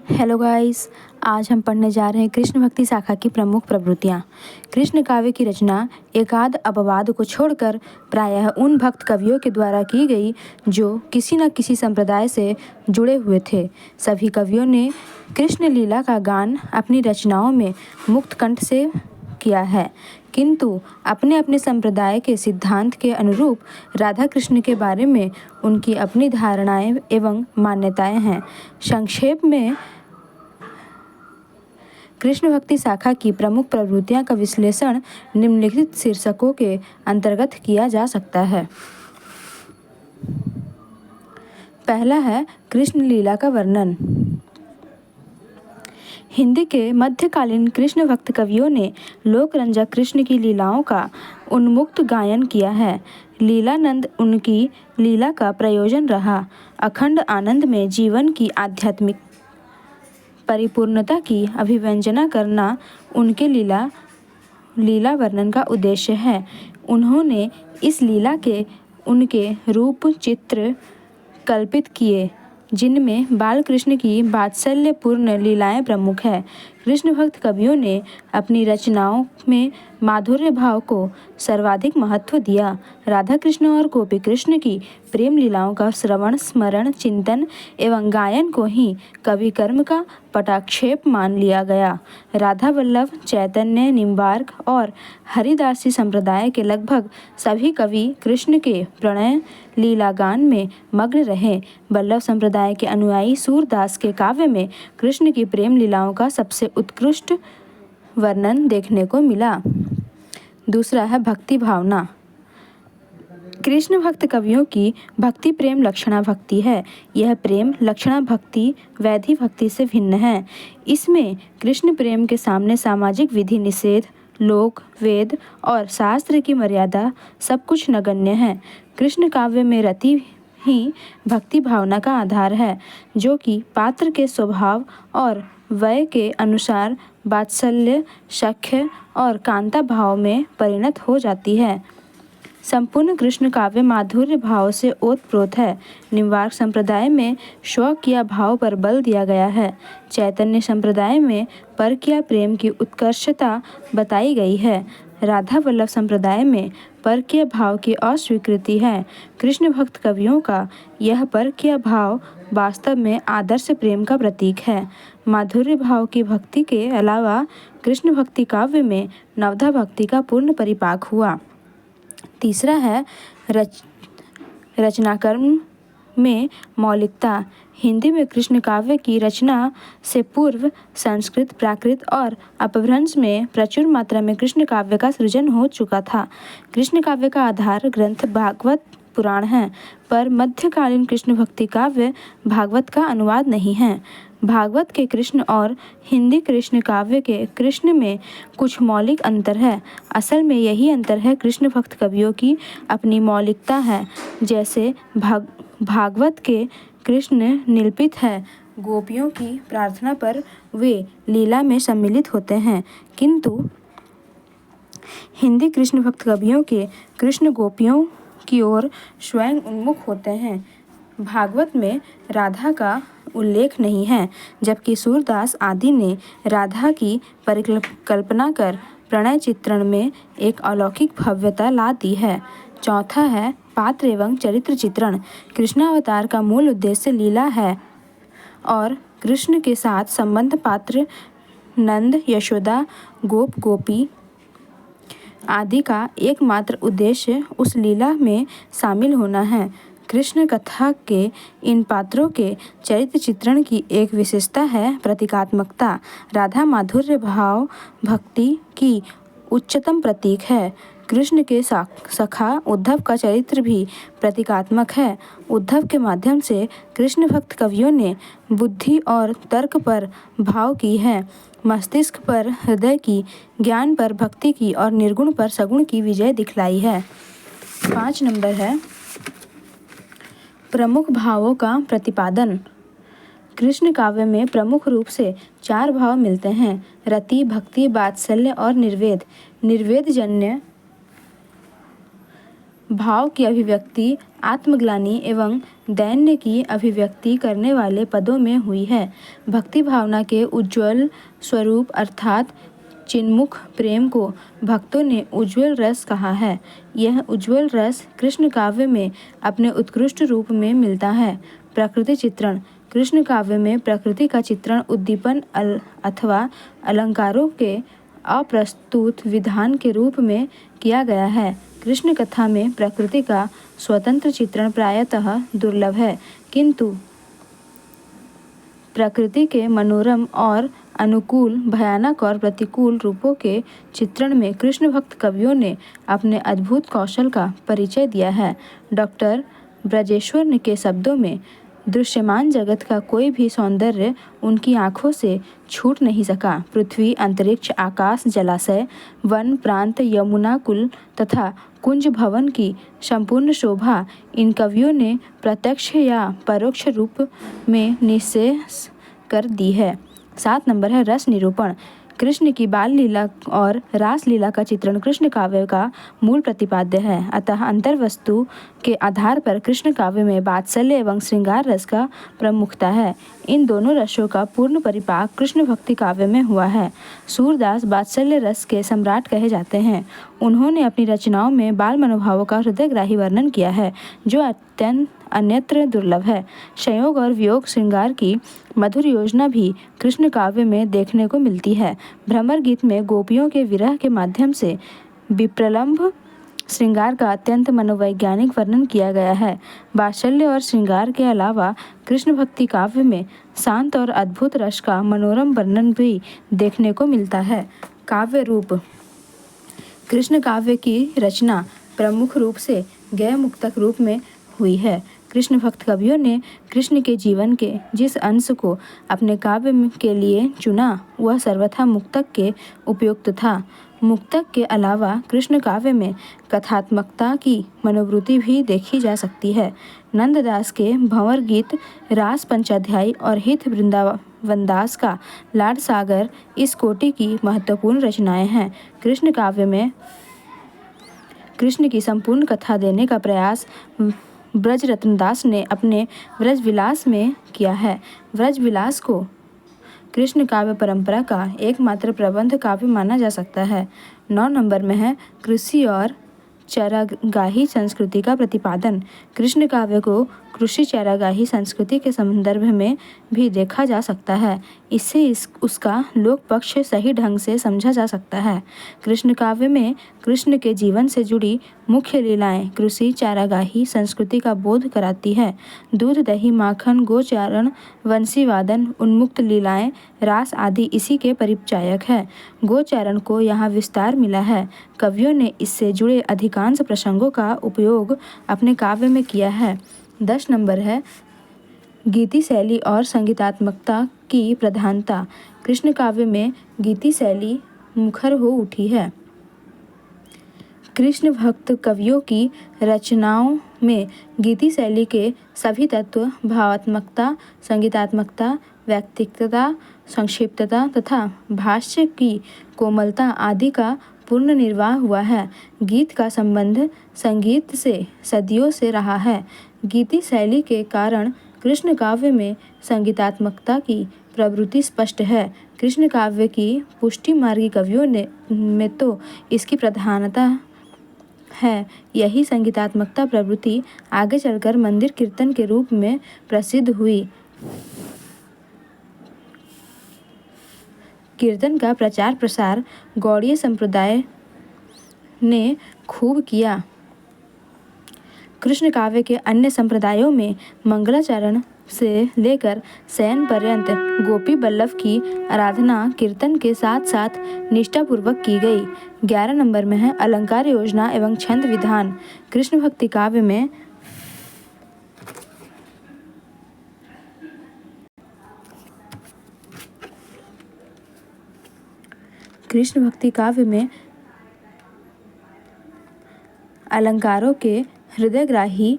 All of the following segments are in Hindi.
हेलो गाइस, आज हम पढ़ने जा रहे हैं कृष्ण भक्ति शाखा की प्रमुख प्रवृत्तियाँ। कृष्ण काव्य की रचना एकाद अपवाद को छोड़कर प्रायः उन भक्त कवियों के द्वारा की गई जो किसी न किसी संप्रदाय से जुड़े हुए थे। सभी कवियों ने कृष्ण लीला का गान अपनी रचनाओं में मुक्त कंठ से किया है, किंतु अपने अपने संप्रदाय के सिद्धांत के अनुरूप राधा कृष्ण के बारे में उनकी अपनी धारणाएं एवं मान्यताएं हैं। संक्षेप में कृष्ण भक्ति शाखा की प्रमुख प्रवृत्तियां का विश्लेषण निम्नलिखित शीर्षकों के अंतर्गत किया जा सकता है। पहला है कृष्ण लीला का वर्णन। हिंदी के मध्यकालीन कृष्ण भक्त कवियों ने लोकरंजक कृष्ण की लीलाओं का उन्मुक्त गायन किया है। लीलानंद उनकी लीला का प्रयोजन रहा। अखंड आनंद में जीवन की आध्यात्मिक परिपूर्णता की अभिव्यंजना करना उनके लीला वर्णन का उद्देश्य है। उन्होंने इस लीला के उनके रूप चित्र कल्पित किए, जिनमें बाल कृष्ण की वात्सल्यपूर्ण लीलाएं प्रमुख है। कृष्ण भक्त कवियों ने अपनी रचनाओं में माधुर्य भाव को सर्वाधिक महत्व दिया। राधा कृष्ण और गोपी कृष्ण की प्रेम लीलाओं का श्रवण, स्मरण, चिंतन एवं गायन को ही कवि कर्म का पटाक्षेप मान लिया गया। राधा वल्लभ, चैतन्य, निम्बार्क और हरिदासी संप्रदाय के लगभग सभी कवि कृष्ण के प्रणय लीला गान में मग्न रहे। वल्लभ संप्रदाय के अनुयायी सूरदास के काव्य में कृष्ण की प्रेम लीलाओं का सबसे उत्कृष्ट वर्णन देखने को मिला। दूसरा है भक्ति भावना। कृष्ण भक्त कवियों की भक्ति प्रेम लक्षणा भक्ति है। यह प्रेम लक्षणा भक्ति वैधि भक्ति से भिन्न है। इसमें कृष्ण प्रेम के सामने सामाजिक विधि निषेध, लोक, वेद और शास्त्र की मर्यादा सब कुछ नगण्य है। कृष्ण काव्य में रति ही भक्ति भावना का आधार है, जो कि पात्र के स्वभाव और वय के अनुसार वात्सल्य, सख्य और कांता भाव में परिणत हो जाती है। संपूर्ण कृष्ण काव्य माधुर्य भाव से ओतप्रोत है। निम्बार्क संप्रदाय में शौकिया भाव पर बल दिया गया है। चैतन्य संप्रदाय में परकीय प्रेम की उत्कर्षता बताई गई है। राधा वल्लभ संप्रदाय में परकीय भाव की अस्वीकृति है। कृष्ण भक्त कवियों का यह परकीय भाव वास्तव में आदर्श प्रेम का प्रतीक है। माधुर्य भाव की भक्ति के अलावा कृष्ण भक्ति काव्य में नवधा भक्ति का पूर्ण परिपाक हुआ। तीसरा है रचनाक्रम में मौलिकता। हिंदी में कृष्ण काव्य की रचना से पूर्व संस्कृत, प्राकृत और अपभ्रंश में प्रचुर मात्रा में कृष्ण काव्य का सृजन हो चुका था। कृष्ण काव्य का आधार ग्रंथ भागवत पुराण है, पर मध्यकालीन कृष्ण भक्ति काव्य भागवत का अनुवाद नहीं है। भागवत के कृष्ण और हिंदी कृष्ण काव्य के कृष्ण में कुछ मौलिक अंतर है। असल में यही अंतर है कृष्ण भक्त कवियों की अपनी मौलिकता है। जैसे भागवत के कृष्ण निरूपित है, गोपियों की प्रार्थना पर वे लीला में सम्मिलित होते हैं, किंतु हिंदी कृष्ण भक्त कवियों के कृष्ण गोपियों की ओर स्वयं उन्मुख होते हैं। भागवत में राधा का उल्लेख नहीं है, जबकि सूरदास आदि ने राधा की परिकल्पना कर प्रणय चित्रण में एक अलौकिक भव्यता ला दी है। चौथा है पात्र एवं चरित्र चित्रण। कृष्णावतार का मूल उद्देश्य लीला है और कृष्ण के साथ संबंध पात्र नंद, यशोदा, गोप गोपी आदि का एकमात्र उद्देश्य उस लीला में शामिल होना है। कृष्ण कथा के इन पात्रों के चरित्र चित्रण की एक विशेषता है प्रतीकात्मकता। राधा माधुर्य भाव भक्ति की उच्चतम प्रतीक है। कृष्ण के सखा उद्धव का चरित्र भी प्रतीकात्मक है। उद्धव के माध्यम से कृष्ण भक्त कवियों ने बुद्धि और तर्क पर भाव की है, मस्तिष्क पर हृदय की, ज्ञान पर भक्ति की और निर्गुण पर सगुण की विजय दिखलाई है। 5 नंबर है प्रमुख भावों का प्रतिपादन। कृष्ण काव्य में प्रमुख रूप से 4 भाव मिलते हैं: रति, भक्ति, वात्सल्य और निर्वेद। निर्वेद जन्य भाव की अभिव्यक्ति आत्मग्लानि एवं दैन्य की अभिव्यक्ति करने वाले पदों में हुई है। भक्ति भावना के उज्ज्वल स्वरूप अर्थात चिन्मुख प्रेम को भक्तों ने उज्ज्वल रस कहा है। यह उज्ज्वल रस कृष्ण काव्य में अपने उत्कृष्ट रूप में मिलता है। प्रकृति चित्रण। कृष्ण काव्य में प्रकृति का चित्रण उद्दीपन अथवा अलंकारों के अप्रस्तुत विधान के रूप में किया गया है। कृष्ण कथा में प्रकृति का स्वतंत्र चित्रण प्रायतः दुर्लभ है, किंतु प्रकृति के मनोरम और अनुकूल, भयानक और प्रतिकूल रूपों के चित्रण में कृष्ण भक्त कवियों ने अपने अद्भुत कौशल का परिचय दिया है। डॉक्टर ब्रजेश्वर के शब्दों में, दृश्यमान जगत का कोई भी सौंदर्य उनकी आंखों से छूट नहीं सका। पृथ्वी, अंतरिक्ष, आकाश, जलाशय, वन, प्रांत, यमुना कुल तथा कुंज भवन की संपूर्ण शोभा इन कवियों ने प्रत्यक्ष या परोक्ष रूप में निस्सेस कर दी है। 7 नंबर है रस निरूपण। कृष्ण की बाल लीला और रास लीला का चित्रण कृष्ण काव्य का मूल प्रतिपाद्य है। अतः अंतर वस्तु के आधार पर कृष्ण काव्य में वात्सल्य एवं श्रृंगार रस का प्रमुखता है। इन दोनों रसों का पूर्ण परिपाक कृष्ण भक्ति काव्य में हुआ है। सूरदास वात्सल्य रस के सम्राट कहे जाते हैं। उन्होंने अपनी रचनाओं में बाल मनोभावों का हृदयग्राही वर्णन किया है, जो अत्यंत अन्यत्र दुर्लभ है। संयोग और वियोग श्रृंगार की मधुर योजना भी कृष्ण काव्य में देखने को मिलती है। भ्रमर गीत में गोपियों के विरह के माध्यम से विप्रलंभ श्रृंगार का अत्यंत मनोवैज्ञानिक वर्णन किया गया है। वात्सल्य और श्रृंगार के अलावा कृष्ण भक्ति काव्य में शांत और अद्भुत रस का मनोरम वर्णन भी देखने को मिलता है। काव्य रूप। कृष्ण काव्य की रचना प्रमुख रूप से गय मुक्तक रूप में हुई है। कृष्ण भक्त कवियों ने कृष्ण के जीवन के जिस अंश को अपने काव्य के लिए चुना वह सर्वथा मुक्तक के उपयुक्त था। मुक्तक के अलावा कृष्ण काव्य में कथात्मकता की मनोवृत्ति भी देखी जा सकती है। नंददास के भंवर गीत, रास पंचाध्यायी और हित वृंदावनदास का लाड सागर इस कोटि की महत्वपूर्ण रचनाएं हैं। कृष्ण काव्य में कृष्ण की संपूर्ण कथा देने का प्रयास ब्रजरत्नदास ने अपने ब्रजविलास में किया है। ब्रजविलास को कृष्ण काव्य परंपरा का एकमात्र प्रबंध काव्य माना जा सकता है। 9 नंबर में है कृषि और चारागाही संस्कृति का प्रतिपादन। कृष्ण काव्य को कृषि चारागाही संस्कृति के संदर्भ में भी देखा जा सकता है। इससे उसका लोक पक्ष सही ढंग से समझा जा सकता है। कृष्ण काव्य में कृष्ण के जीवन से जुड़ी मुख्य लीलाएं कृषि चारागाही संस्कृति का बोध कराती है। दूध, दही, माखन, गोचारण, वंशी वादन, उन्मुक्त लीलाएं, रास आदि इसी के परिचायक है। गोचारण को यहाँ विस्तार मिला है। कवियों ने इससे जुड़े अधिकांश प्रसंगों का उपयोग अपने काव्य में किया है। 10 नंबर है गीति शैली और संगीतात्मकता की प्रधानता। कृष्ण काव्य में गीति शैली मुखर हो उठी है। कृष्ण भक्त कवियों की रचनाओं में गीति शैली के सभी तत्व भावात्मकता, संगीतात्मकता, व्यक्तिगतता, संक्षिप्तता तथा भाष्य की कोमलता आदि का पूर्ण निर्वाह हुआ है। गीत का संबंध संगीत से सदियों से रहा है। गीति शैली के कारण कृष्ण काव्य में संगीतात्मकता की प्रवृत्ति स्पष्ट है। कृष्ण काव्य की पुष्टि मार्गी कवियों में तो इसकी प्रधानता है। यही संगीतात्मकता प्रवृत्ति आगे चलकर मंदिर कीर्तन के रूप में प्रसिद्ध हुई। कीर्तन का प्रचार प्रसार गौड़ीय संप्रदाय ने खूब किया। कृष्ण काव्य के अन्य संप्रदायों में मंगलाचरण से लेकर शयन पर्यंत गोपी बल्लभ की आराधना कीर्तन के साथ साथ निष्ठापूर्वक की गई। 11 नंबर में है अलंकार योजना एवं छंद विधान। कृष्ण भक्ति काव्य में अलंकारों के हृदयग्राही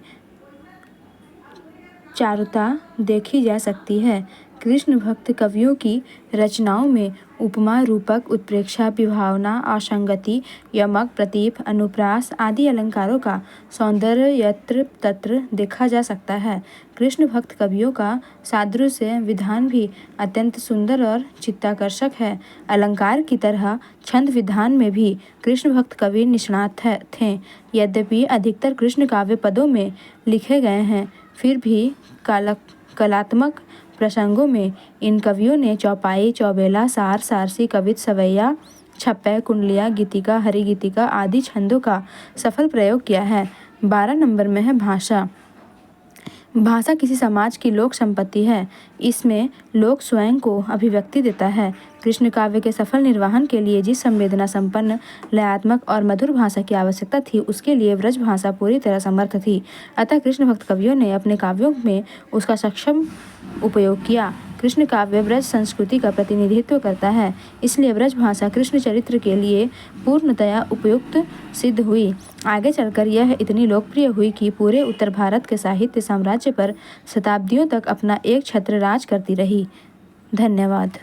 चारुता देखी जा सकती है। कृष्ण भक्त कवियों की रचनाओं में उपमा, रूपक, उत्प्रेक्षा, विभावना, असंगति, यमक, प्रतीप, अनुप्रास आदि अलंकारों का सौंदर्य यत्र तत्र देखा जा सकता है। कृष्ण भक्त कवियों का सादृश्य विधान भी अत्यंत सुंदर और चित्ताकर्षक है। अलंकार की तरह छंद विधान में भी कृष्ण भक्त कवि निष्णात थे। यद्यपि अधिकतर कृष्ण काव्य पदों में लिखे गए हैं, फिर भी कलात्मक प्रसंगों में इन कवियों ने चौपाई, चौबेला, सार, सारसी, कवित, सवैया, छप्पै, कुंडलिया, गीतिका, हरिगीतिका आदि छंदों का सफल प्रयोग किया है। 12 नंबर में है भाषा। भाषा किसी समाज की लोक संपत्ति है। इसमें लोक स्वयं को अभिव्यक्ति देता है। कृष्ण काव्य के सफल निर्वहन के लिए जिस संवेदना संपन्न, लयात्मक और मधुर भाषा की आवश्यकता थी, उसके लिए ब्रज भाषा पूरी तरह समर्थ थी। अतः कृष्ण भक्त कवियों ने अपने काव्यों में उसका सक्षम उपयोग किया। कृष्ण काव्य ब्रज संस्कृति का प्रतिनिधित्व करता है, इसलिए ब्रज भाषा कृष्ण चरित्र के लिए पूर्णतया उपयुक्त सिद्ध हुई। आगे चलकर यह इतनी लोकप्रिय हुई कि पूरे उत्तर भारत के साहित्य साम्राज्य पर शताब्दियों तक अपना एक छत्र राज करती रही। धन्यवाद।